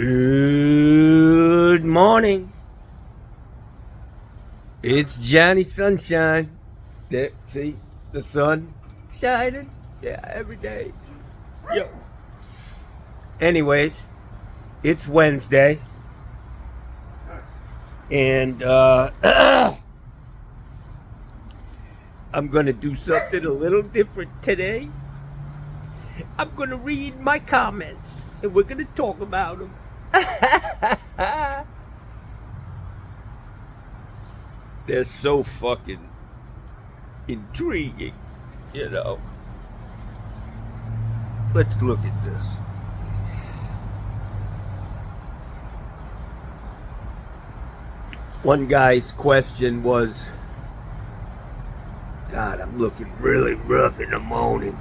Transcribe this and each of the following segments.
Good morning. It's Johnny Sunshine. There, see the sun shining? Yeah, every day. Yo. Anyways, it's Wednesday. And I'm gonna do something a little different today. I'm gonna read my comments and we're gonna talk about them. They're so fucking intriguing, you know. Let's look at this. One guy's question was, God, I'm looking really rough in the morning.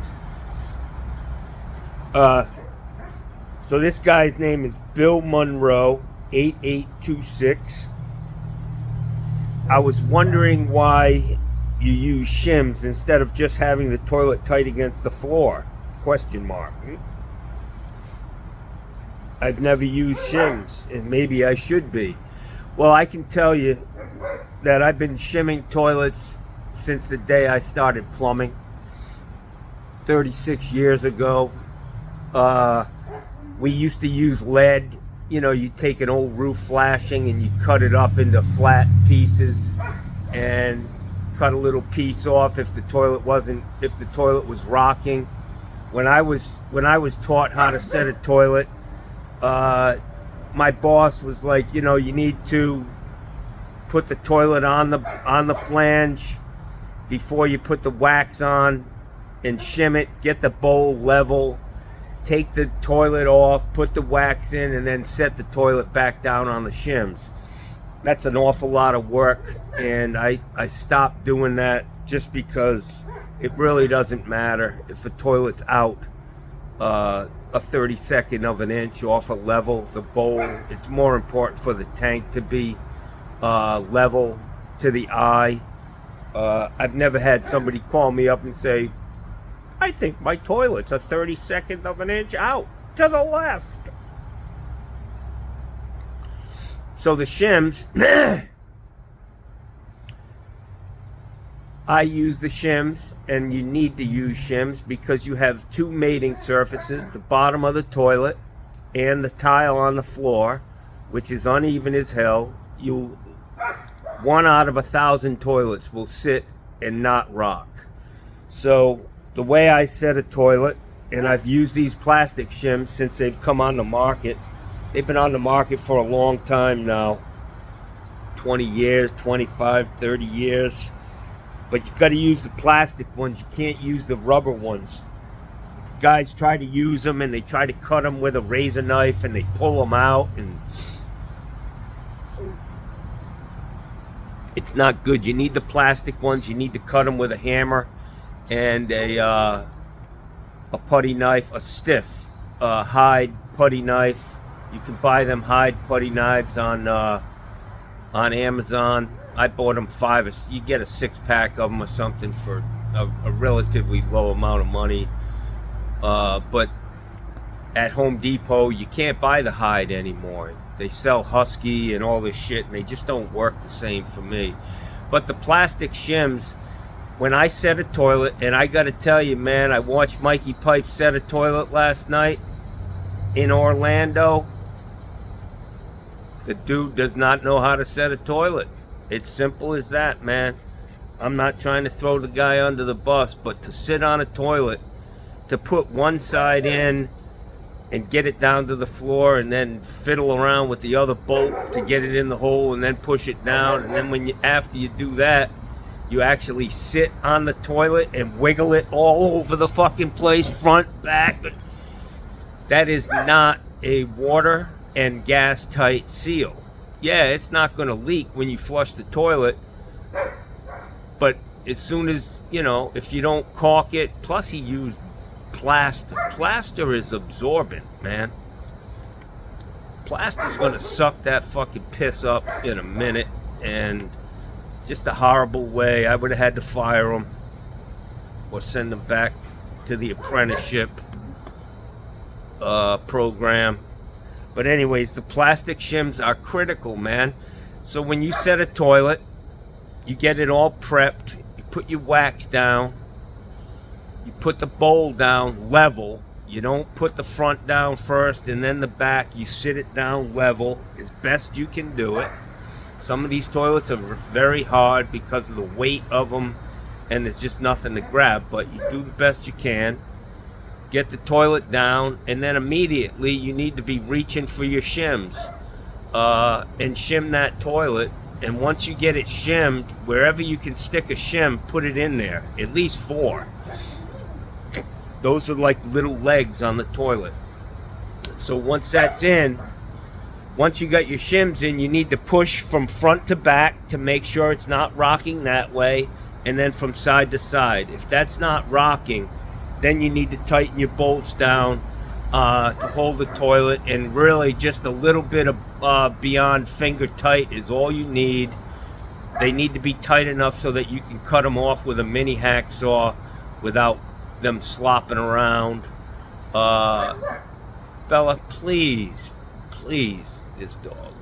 So this guy's name is Bill Monroe, 8826. I was wondering why you use shims instead of just having the toilet tight against the floor? Question mark. I've never used shims, and maybe I should be. Well, I can tell you that I've been shimming toilets since the day I started plumbing, 36 years ago. We used to use lead. You know, you take an old roof flashing and you cut it up into flat pieces and cut a little piece off if the toilet was rocking. When I was taught how to set a toilet, my boss was like, you know, you need to put the toilet on the flange before you put the wax on and shim it, get the bowl level, take the toilet off, put the wax in, and then set the toilet back down on the shims. That's an awful lot of work, and I stopped doing that just because it really doesn't matter if the toilet's out a 32nd of an inch off a level, the bowl. It's more important for the tank to be level to the eye. I've never had somebody call me up and say, I think my toilet's a 32nd of an inch out to the left. So the shims, I use the shims, and you need to use shims because you have two mating surfaces, the bottom of the toilet and the tile on the floor, which is uneven as hell. 1 out of 1,000 toilets will sit and not rock. So the way I set a toilet, and I've used these plastic shims since they've come on the market. They've been on the market for a long time now. 20 years, 25, 30 years. But you've got to use the plastic ones. You can't use the rubber ones. Guys try to use them and they try to cut them with a razor knife and they pull them out, and it's not good. You need the plastic ones. You need to cut them with a hammer and a putty knife, a stiff hide putty knife. You can buy them hide putty knives on Amazon. I bought them 5. You get a 6-pack of them or something for a relatively low amount of money. But at Home Depot, you can't buy the hide anymore. They sell Husky and all this shit, and they just don't work the same for me. But the plastic shims, when I set a toilet, and I got to tell you, man, I watched Mikey Pipe set a toilet last night in Orlando. The dude does not know how to set a toilet. It's simple as that, man. I'm not trying to throw the guy under the bus, but to sit on a toilet, to put one side in and get it down to the floor and then fiddle around with the other bolt to get it in the hole and then push it down, and then after you do that, you actually sit on the toilet and wiggle it all over the fucking place, front, back. That is not a water and gas tight seal. Yeah, it's not going to leak when you flush the toilet, but as soon as, you know, if you don't caulk it, plus he used plaster. Plaster is absorbent, man. Plaster's going to suck that fucking piss up in a minute, and just a horrible way. I would have had to fire him or send him back to the apprenticeship program. But anyways, the plastic shims are critical, man. So when you set a toilet, you get it all prepped, you put your wax down, you put the bowl down level. You don't put the front down first and then the back. You sit it down level as best you can do it. Some of these toilets are very hard because of the weight of them, and there's just nothing to grab, but you do the best you can. Get the toilet down, and then immediately you need to be reaching for your shims and shim that toilet. And once you get it shimmed, wherever you can stick a shim, put it in there, at least 4. Those are like little legs on the toilet. So once that's in, once you got your shims in, you need to push from front to back to make sure it's not rocking that way, and then from side to side. If that's not rocking, then you need to tighten your bolts down to hold the toilet, and really just a little bit of beyond finger tight is all you need. They need to be tight enough so that you can cut them off with a mini hacksaw without them slopping around. Bella, please, this dog.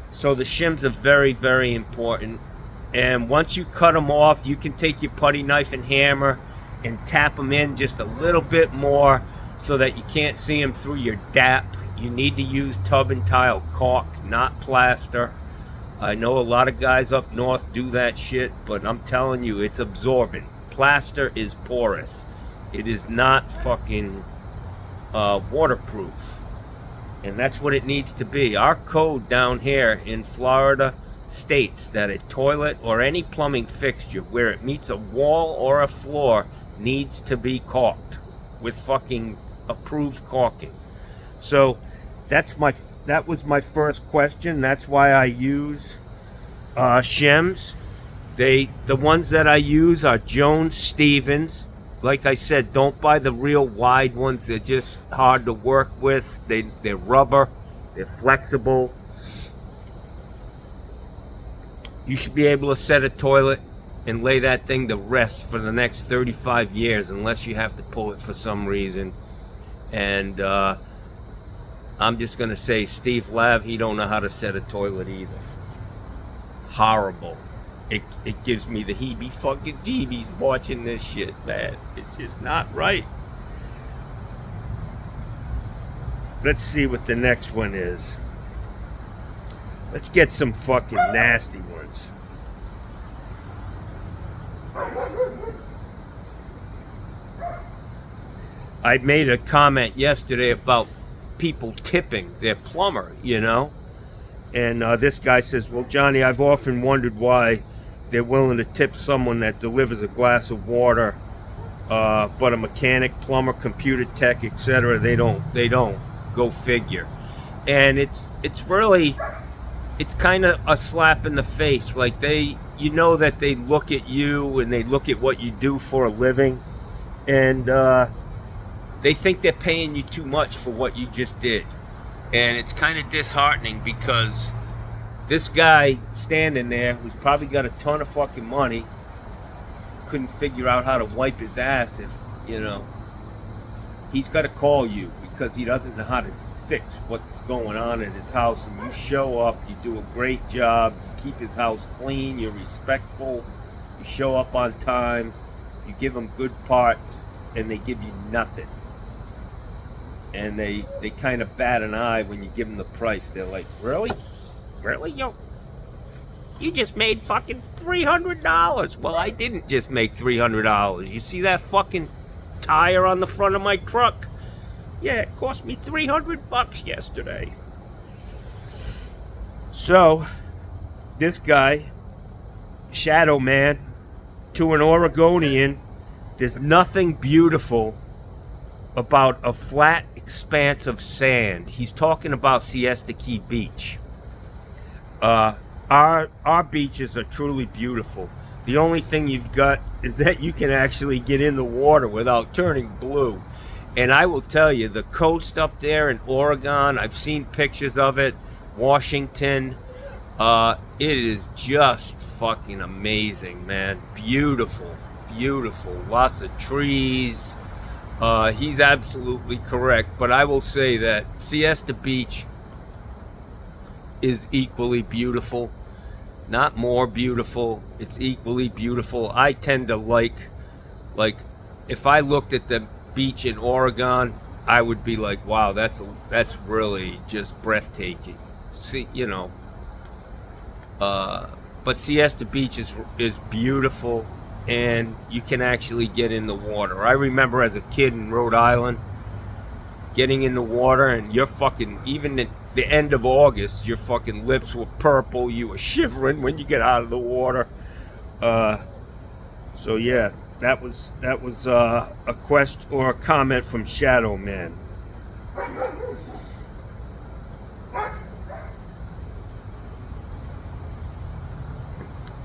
So the shims are very, very important. And once you cut them off, you can take your putty knife and hammer and tap them in just a little bit more so that you can't see them through your DAP. You need to use tub and tile caulk, not plaster. I know a lot of guys up north do that shit, but I'm telling you, it's absorbent. Plaster is porous. It is not fucking waterproof. And that's what it needs to be. Our code down here in Florida states that a toilet or any plumbing fixture where it meets a wall or a floor needs to be caulked with fucking approved caulking. So that was my first question. That's why I use shims. The ones that I use are Jones Stevens. Like I said, don't buy the real wide ones. They're just hard to work with. They're rubber. They're flexible. You should be able to set a toilet and lay that thing to rest for the next 35 years unless you have to pull it for some reason. And I'm just going to say, Steve Lav, he don't know how to set a toilet either. Horrible. It gives me the fucking jeebies watching this shit, man. It's just not right. Let's see what the next one is. Let's get some fucking nasty ones. I made a comment yesterday about people tipping their plumber, you know? And this guy says, well, Johnny, I've often wondered why they're willing to tip someone that delivers a glass of water, but a mechanic, plumber, computer tech, etc., they don't. Go figure. And it's kind of a slap in the face. Like you know that they look at you and they look at what you do for a living, and they think they're paying you too much for what you just did. And it's kind of disheartening because this guy standing there, who's probably got a ton of fucking money, couldn't figure out how to wipe his ass if, you know, he's got to call you because he doesn't know how to fix what's going on in his house. And you show up, you do a great job, you keep his house clean, you're respectful, you show up on time, you give them good parts, and they give you nothing. And they kind of bat an eye when you give them the price. They're like, really? Really? You just made fucking $300. Well, I didn't just make $300. You see that fucking tire on the front of my truck? Yeah, it cost me $300 yesterday. So, this guy, Shadow Man, to an Oregonian, there's nothing beautiful about a flat expanse of sand. He's talking about Siesta Key Beach. Our beaches are truly beautiful. The only thing you've got is that you can actually get in the water without turning blue. And I will tell you, the coast up there in Oregon, I've seen pictures of it, Washington, it is just fucking amazing, man. Beautiful, beautiful. Lots of trees, He's absolutely correct, but I will say that Siesta Beach is equally beautiful. Not more beautiful, it's equally beautiful. I tend to like, if I looked at the beach in Oregon, I would be like, wow, that's really just breathtaking. See, but Siesta Beach is beautiful, and you can actually get in the water. I remember as a kid in Rhode Island, getting in the water, and you're fucking, even at the end of August, your fucking lips were purple, you were shivering when you get out of the water. So yeah, that was a question or a comment from Shadow Man.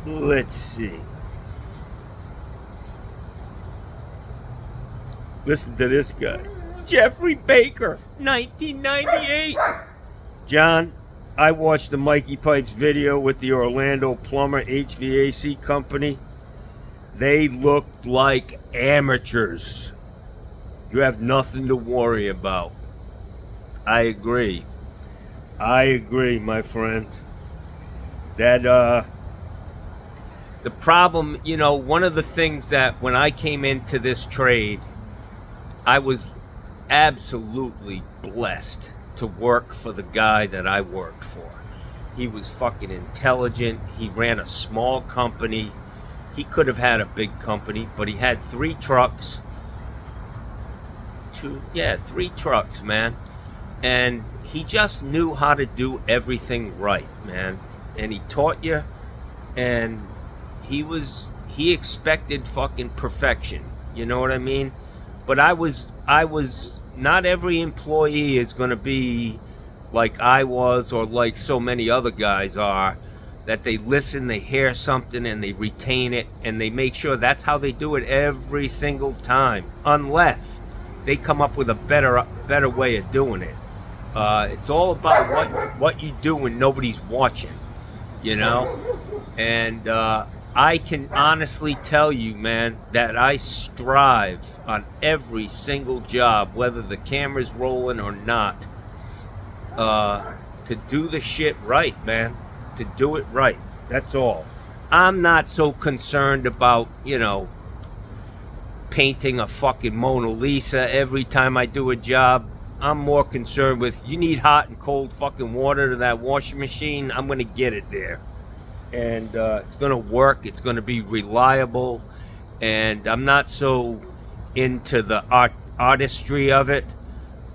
Let's see. Listen to this guy. Jeffrey Baker, 1998. John, I watched the Mikey Pipes video with the Orlando Plumber HVAC company. They looked like amateurs. You have nothing to worry about. I agree, my friend. That, the problem, one of the things that when I came into this trade, I was absolutely blessed to work for the guy that I worked for. He was fucking intelligent. He ran a small company. He could have had a big company, but he had 3 trucks. 3 trucks, man. And he just knew how to do everything right, man. And he taught you, and he expected fucking perfection. You know what I mean? But I was not every employee is going to be like I was, or like so many other guys are, that they listen, they hear something, and they retain it, and they make sure that's how they do it every single time, unless they come up with a better way of doing it. It's all about what you do when nobody's watching, and I can honestly tell you, man, that I strive on every single job, whether the camera's rolling or not, to do the shit right, man. To do it right. That's all. I'm not so concerned about, painting a fucking Mona Lisa every time I do a job. I'm more concerned with, you need hot and cold fucking water to that washing machine, I'm going to get it there. And it's going to work. It's going to be reliable. And I'm not so into the artistry of it.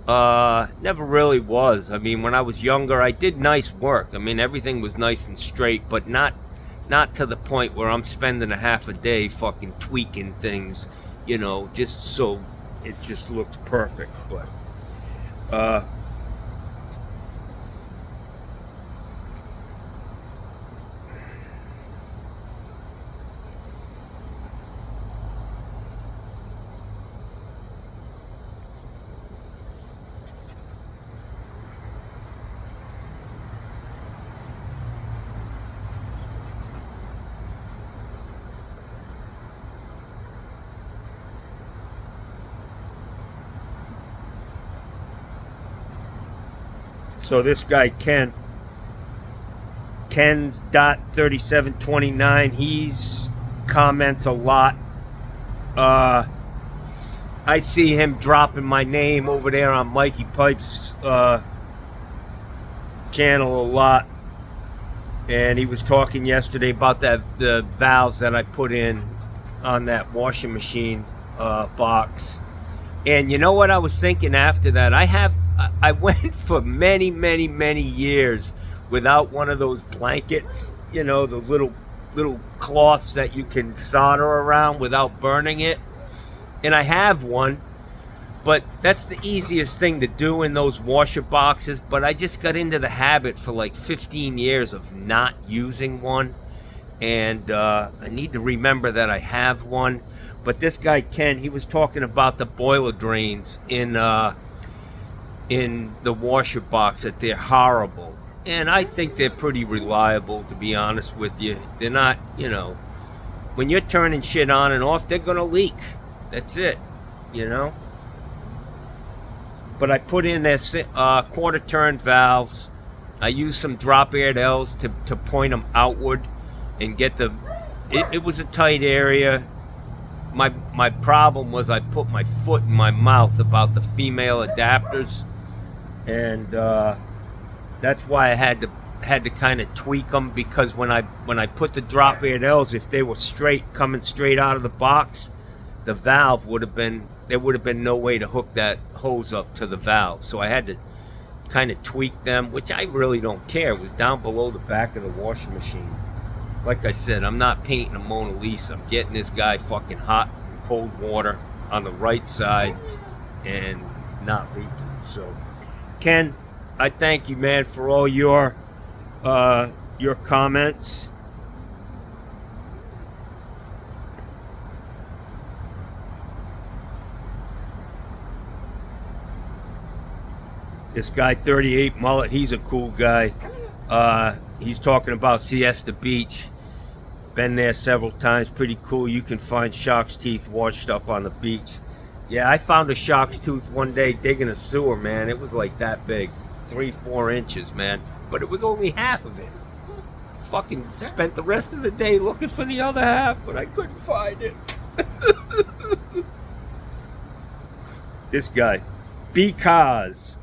Never really was. I mean, when I was younger, I did nice work. I mean, everything was nice and straight, but not to the point where I'm spending a half a day fucking tweaking things, just so it just looks perfect. But so this guy Ken's .3729, he's comments a lot. I see him dropping my name over there on Mikey Pipes channel a lot, and he was talking yesterday about the valves that I put in on that washing machine box. And you know what I was thinking after that? I went for many, many, many years without one of those blankets, the little cloths that you can solder around without burning it. And I have one, but that's the easiest thing to do in those washer boxes. But I just got into the habit for like 15 years of not using one. And I need to remember that I have one. But this guy, Ken, he was talking about the boiler drains in the washer box, that they're horrible. And I think they're pretty reliable, to be honest with you. They're not, when you're turning shit on and off, they're going to leak. That's it, But I put in their quarter turn valves. I used some drop aired L's to point them outward and get the. It was a tight area. My problem was I put my foot in my mouth about the female adapters, and that's why I had to kind of tweak them, because when I put the drop aired L's, if they were coming straight out of the box, the valve there would have been no way to hook that hose up to the valve. So I had to kind of tweak them, which I really don't care. It was down below the back of the washing machine. Like I said, I'm not painting a Mona Lisa. I'm getting this guy fucking hot and cold water on the right side and not leaking. So, Ken, I thank you, man, for all your comments. This guy, 38 Mullet, he's a cool guy. He's talking about Siesta Beach. Been there several times, pretty cool. You can find shark's teeth washed up on the beach. Yeah, I found a shark's tooth one day digging a sewer, man. It was like that big, 3-4 inches, man. But it was only half of it. Fucking spent the rest of the day looking for the other half, but I couldn't find it. This guy, because.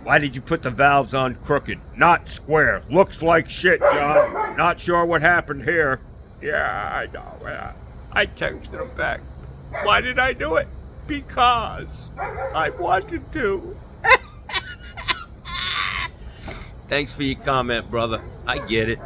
Why did you put the valves on crooked? Not square. Looks like shit, John. Not sure what happened here. Yeah, I know. Yeah. I texted him back. Why did I do it? Because I wanted to. Thanks for your comment, brother. I get it.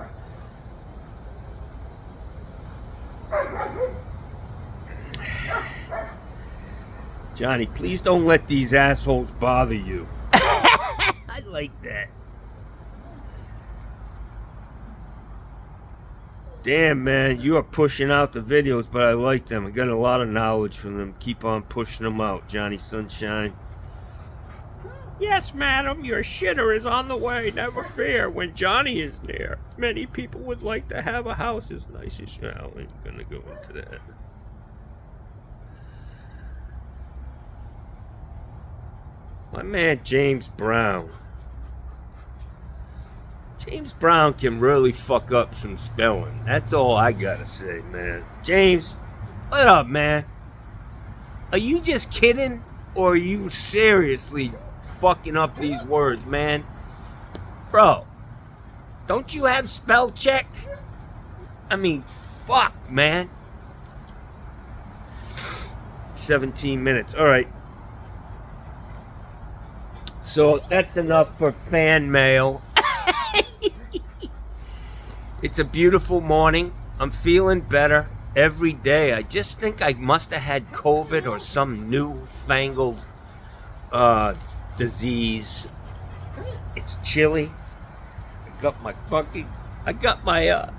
Johnny, please don't let these assholes bother you. I like that. Damn, man, you are pushing out the videos, but I like them. I got a lot of knowledge from them. Keep on pushing them out, Johnny Sunshine. Yes, madam, your shitter is on the way. Never fear. When Johnny is near, many people would like to have a house as nice as you. I ain't gonna go into that. My man James Brown. James Brown can really fuck up some spelling. That's all I gotta say, man. James, what up, man? Are you just kidding? Or are you seriously fucking up these words, man? Bro, don't you have spell check? I mean, fuck, man. 17 minutes. All right. So that's enough for fan mail. It's a beautiful morning. I'm feeling better every day. I just think I must have had COVID or some newfangled disease. It's chilly. I got my look it. I got my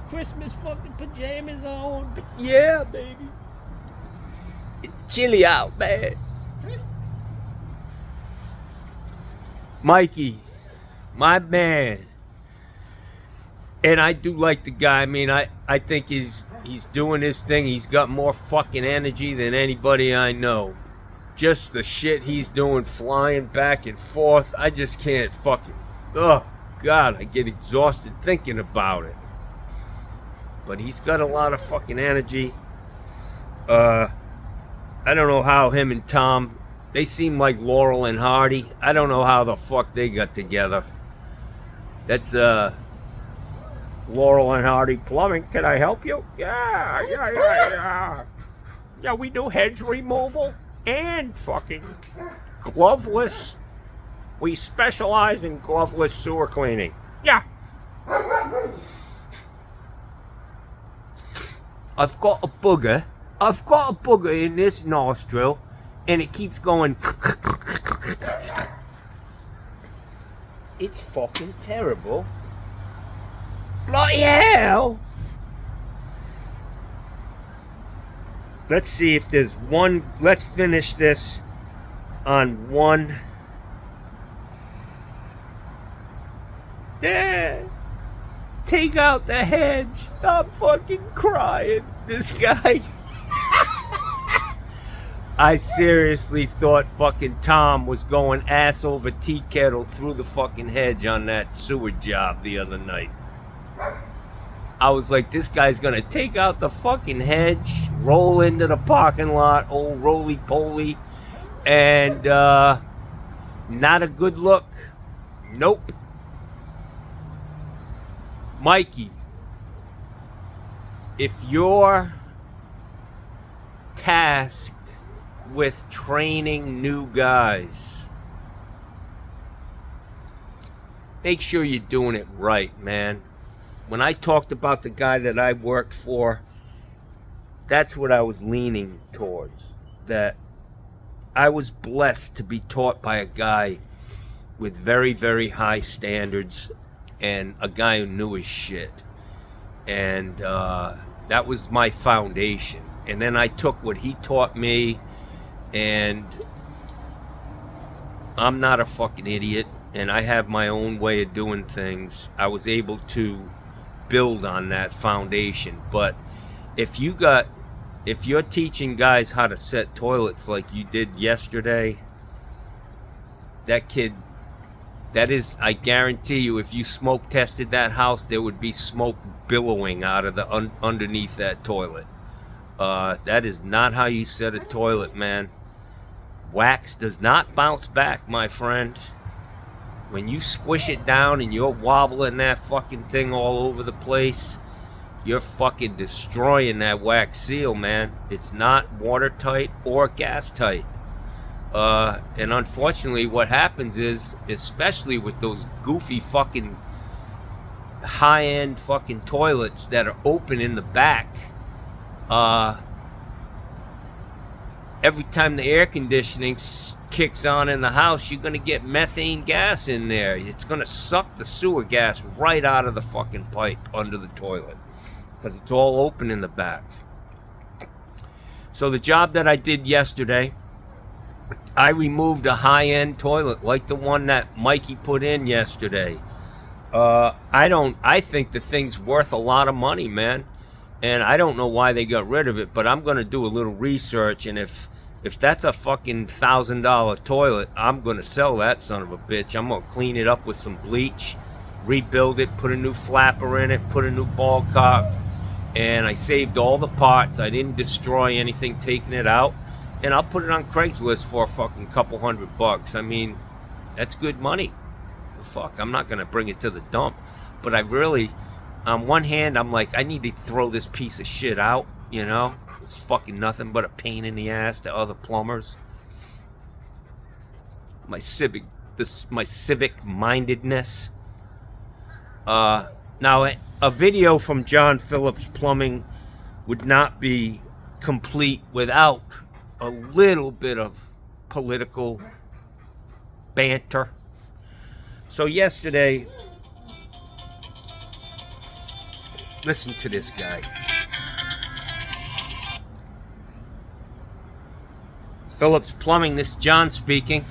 Christmas fucking pajamas on. Yeah, baby. It's chilly out, man. Mikey, my man. And I do like the guy. I mean, I think he's doing his thing. He's got more fucking energy than anybody I know. Just the shit he's doing, flying back and forth. I just can't fucking... Oh, God, I get exhausted thinking about it. But he's got a lot of fucking energy. I don't know how him and Tom... They seem like Laurel and Hardy. I don't know how the fuck they got together. That's Laurel and Hardy Plumbing. Can I help you? Yeah. Yeah, we do hedge removal and fucking gloveless. We specialize in gloveless sewer cleaning. Yeah. I've got a booger in this nostril. And it keeps going. It's fucking terrible. Bloody hell! Let's see if there's one. Let's finish this on one. Yeah. Take out the hedge. I'm fucking crying. This guy. I seriously thought fucking Tom was going ass over tea kettle through the fucking hedge on that sewer job the other night. I was like, this guy's gonna take out the fucking hedge, roll into the parking lot, old roly-poly, and not a good look. Nope. Mikey, if you're tasked with training new guys, make sure you're doing it right, man. When I talked about the guy that I worked for, that's what I was leaning towards. That I was blessed to be taught by a guy with very, very high standards and a guy who knew his shit. And that was my foundation. And then I took what he taught me, and I'm not a fucking idiot, and I have my own way of doing things. I was able to build on that foundation. But if you're teaching guys how to set toilets like you did yesterday, that kid, that is, I guarantee you, if you smoke tested that house, there would be smoke billowing out of the underneath that toilet. That is not how you set a toilet, man. Wax does not bounce back, my friend. When you squish it down and you're wobbling that fucking thing all over the place, you're fucking destroying that wax seal, man. It's not watertight or gas tight. And unfortunately, what happens is, especially with those goofy fucking high-end fucking toilets that are open in the back, every time the air conditioning kicks on in the house, you're gonna get methane gas in there. It's gonna suck the sewer gas right out of the fucking pipe under the toilet, because it's all open in the back. So the job that I did yesterday, I removed a high-end toilet like the one that Mikey put in yesterday. I think the thing's worth a lot of money, man. And I don't know why they got rid of it, but I'm gonna do a little research, and if that's a fucking $1,000 toilet, I'm gonna sell that son of a bitch. I'm gonna clean it up with some bleach, rebuild it, put a new flapper in it, put a new ball cock, and I saved all the parts. I didn't destroy anything taking it out, and I'll put it on Craigslist for a fucking couple $100. I mean, that's good money. Fuck, I'm not gonna bring it to the dump, but I really, on one hand, I'm like, I need to throw this piece of shit out, you know? It's fucking nothing but a pain in the ass to other plumbers. My civic mindedness. Now, a video from John Phillips Plumbing would not be complete without a little bit of political banter. So yesterday, listen to this guy. Phillips Plumbing, this is John speaking.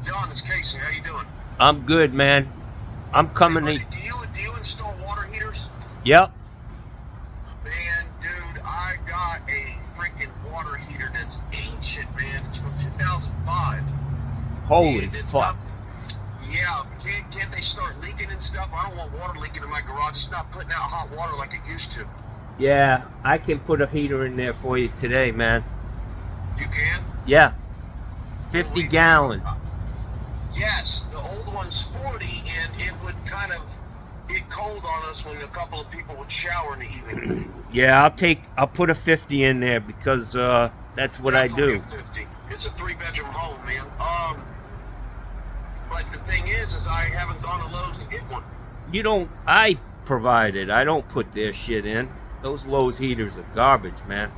John, it's Casey. How you doing? I'm good, man. I'm coming Hey, to... buddy, do you install water heaters? Yep. Man, dude, I got a freaking water heater that's ancient, man. It's from 2005. Holy And it's fuck. Yeah, can't they start leaking and stuff? I don't want water leaking in my garage. It's not putting out hot water like it used to. Yeah, I can put a heater in there for you today, man. You can? Yeah. 50 gallon. Yes, the old one's 40, and it would kind of get cold on us when a couple of people would shower in the evening. Yeah, I'll put a 50 in there because that's what I do. 50. It's a 3-bedroom home, man. But the thing is I haven't gone to Lowe's to get one. You don't, I provide it. I don't put their shit in. Those Lowe's heaters are garbage, man.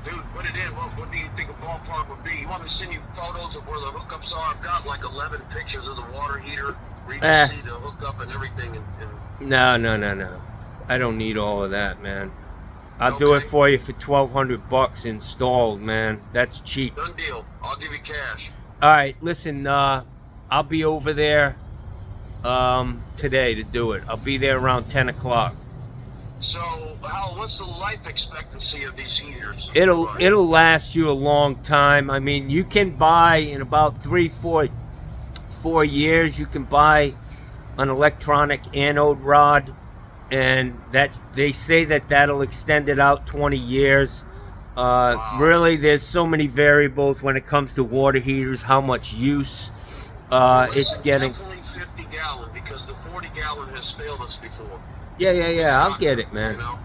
Dude, put it in. What do you think a ballpark would be? You want me to send you photos of where the hookups are? I've got like 11 pictures of the water heater where you can see the hookup and everything. No. I don't need all of that, man. I'll do it for you for $1,200 installed, man. That's cheap. Done deal. I'll give you cash. All right, listen, I'll be over there today to do it. I'll be there around 10 o'clock. So, what's the life expectancy of these heaters? It'll last you a long time. I mean, you can buy in about 4 years. You can buy an electronic anode rod, and that they say that'll extend it out 20 years. Wow. Really, there's so many variables when it comes to water heaters. How much use it's getting. Definitely 50 gallon, because the 40 gallon has failed us before. Yeah. I'll get it, man. You know?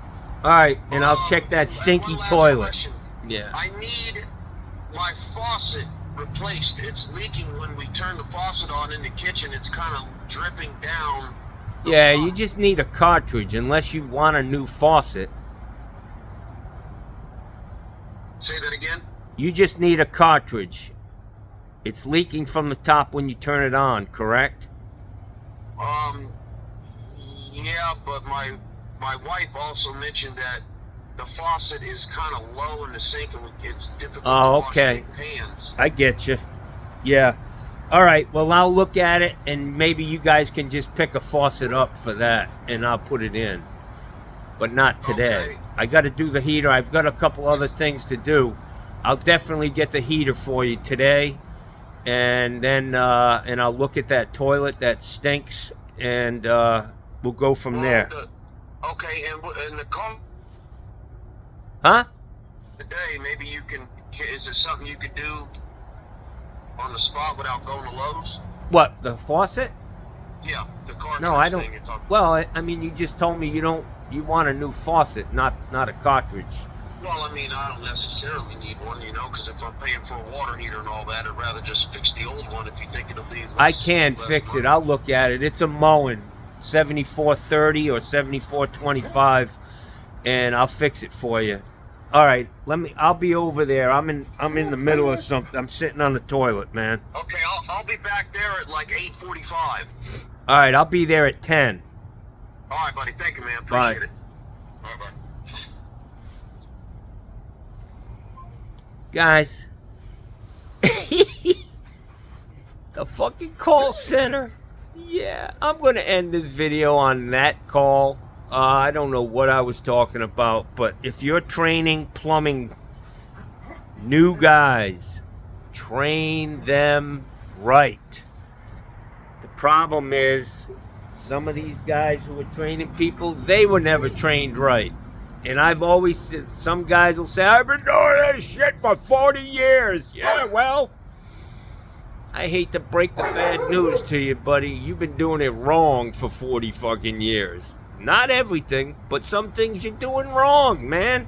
All right, and I'll check that stinky one last toilet. question. Yeah. I need my faucet replaced. It's leaking when we turn the faucet on in the kitchen. It's kind of dripping down. Yeah, you just need a cartridge unless you want a new faucet. Say that again? You just need a cartridge. It's leaking from the top when you turn it on, correct? Yeah, but my wife also mentioned that the faucet is kind of low in the sink and it's difficult to wash big pans. I get you. Yeah. All right, well, I'll look at it, and maybe you guys can just pick a faucet up for that, and I'll put it in. But not today. Okay. I got to do the heater. I've got a couple other things to do. I'll definitely get the heater for you today, and then and I'll look at that toilet that stinks, and we'll go from there. Okay, and the car Huh? today, maybe you can. Is there something you could do on the spot without going to Lowe's? What, the faucet? Yeah, the cartridge. No, I don't. thing you're talking Well, I mean, you just told me you want a new faucet, not a cartridge. Well, I mean, I don't necessarily need one, because if I'm paying for a water heater and all that, I'd rather just fix the old one if you think it'll be I can fix it. I'll look at it. It's a Moen 7430 or 7425, and I'll fix it for you. All right, I'll be over there. I'm in the middle of something. I'm sitting on the toilet, man. Okay, I'll be back there at like 8:45. All right, I'll be there at 10. All right, buddy. Thank you, man. Bye. Appreciate it. All right, bye. Guys, the fucking call center. Yeah, I'm going to end this video on that call. I don't know what I was talking about, but if you're training plumbing new guys, train them right. The problem is, some of these guys who are training people, they were never trained right. And I've always said, some guys will say, I've been doing this shit for 40 years. Yeah, well, I hate to break the bad news to you, buddy. You've been doing it wrong for 40 fucking years. Not everything, but some things you're doing wrong, man.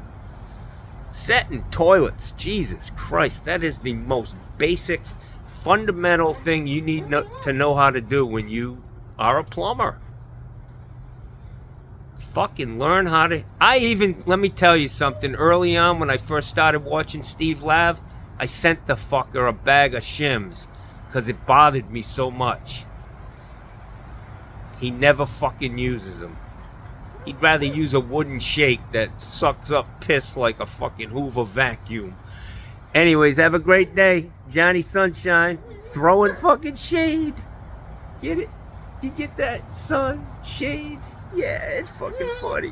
Setting toilets, Jesus Christ, that is the most basic, fundamental thing you need to know how to do when you are a plumber. Fucking learn how to... let me tell you something. Early on, when I first started watching Steve Lav, I sent the fucker a bag of shims because it bothered me so much. He never fucking uses them. He'd rather use a wooden shake that sucks up piss like a fucking Hoover vacuum. Anyways, have a great day. Johnny Sunshine, throwing fucking shade. Get it? Did you get that, son? Shade? Yeah, it's fucking funny.